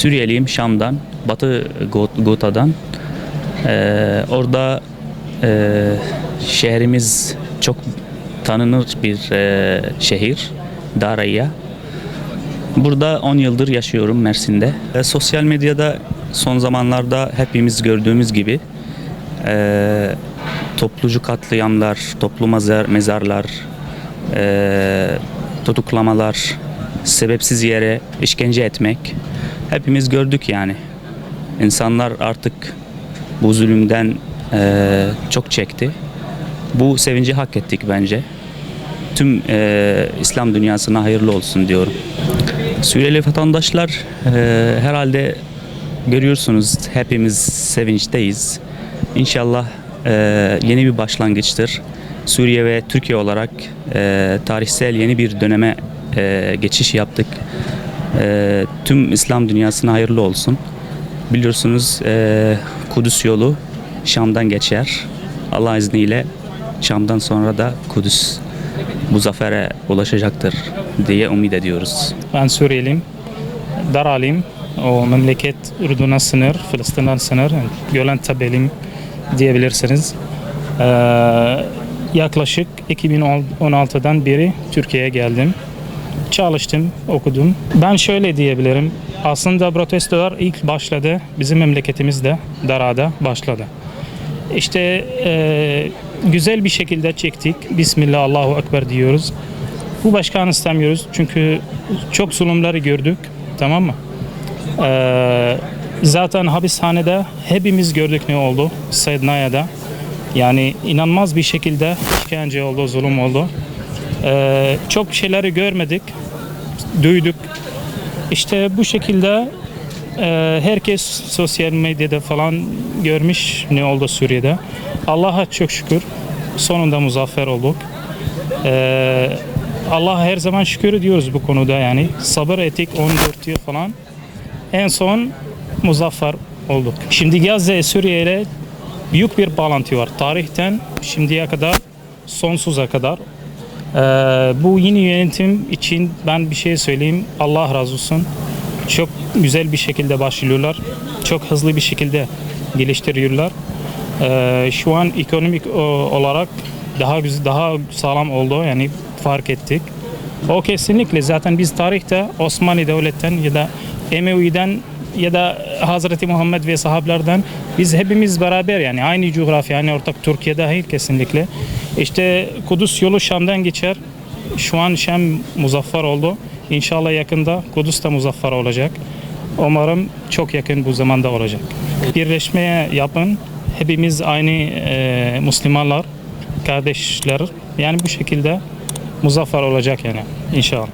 Suriyeliyim Şam'dan, Batı Gota'dan. Orada şehrimiz çok tanınır bir şehir, Daraya. Burada 10 yıldır yaşıyorum Mersin'de. Sosyal medyada son zamanlarda hepimiz gördüğümüz gibi toplucu katliamlar, toplu mezarlar, tutuklamalar, sebepsiz yere işkence etmek hepimiz gördük yani. İnsanlar artık bu zulümden çok çekti. Bu sevinci hak ettik bence. Tüm İslam dünyasına hayırlı olsun diyorum. Suriyeli vatandaşlar herhalde görüyorsunuz hepimiz sevinçteyiz. İnşallah yeni bir başlangıçtır. Suriye ve Türkiye olarak tarihsel yeni bir döneme geçiş yaptık. Tüm İslam dünyasına hayırlı olsun. Biliyorsunuz Kudüs yolu Şam'dan geçer. Allah izniyle Şam'dan sonra da Kudüs bu zafere ulaşacaktır diye umut ediyoruz. Ben Suriyeliyim. Daralıyım. O memleket Ürdün'e sınır, Filistin'e sınır. Gölen Tepe'liyim diyebilirsiniz. Yaklaşık 2016'dan beri Türkiye'ye geldim. Çalıştım, okudum. Ben şöyle diyebilirim. Aslında protestolar ilk başladı. Bizim memleketimizde, Dara'da başladı. İşte güzel bir şekilde çektik. Bismillah, Allahu Ekber diyoruz. Bu başkanı istemiyoruz. Çünkü çok zulümleri gördük. Tamam mı? Zaten hapishanede hepimiz gördük ne oldu. Saydnaya'da. Yani inanılmaz bir şekilde işkence oldu, zulüm oldu. Çok şeyleri görmedik. Duyduk. İşte bu şekilde herkes sosyal medyada falan görmüş ne oldu Suriye'de. Allah'a çok şükür sonunda muzaffer olduk. Allah'a her zaman şükür ediyoruz bu konuda yani. Sabır ettik 14 yıl falan. En son muzaffer olduk. Şimdi Gazze Suriye ile büyük bir bağlantı var. Tarihten şimdiye kadar sonsuza kadar. Bu yeni yönetim için ben bir şey söyleyeyim. Allah razı olsun. Çok güzel bir şekilde başlıyorlar. Çok hızlı bir şekilde geliştiriyorlar. Şu an ekonomik olarak daha sağlam oldu. Yani fark ettik. O kesinlikle zaten biz tarihte Osmanlı Devlet'ten ya da Emevi'den ya da Hazreti Muhammed ve sahabelerden biz hepimiz beraber yani aynı coğrafya, yani ortak Türkiye dahil kesinlikle. İşte Kudüs yolu Şam'dan geçer. Şu an Şam muzaffer oldu. İnşallah yakında Kudüs de muzaffer olacak. Umarım çok yakın bu zamanda olacak. Birleşmeye yapın. Hepimiz aynı Müslümanlar, kardeşler. Yani bu şekilde muzaffer olacak yani inşallah.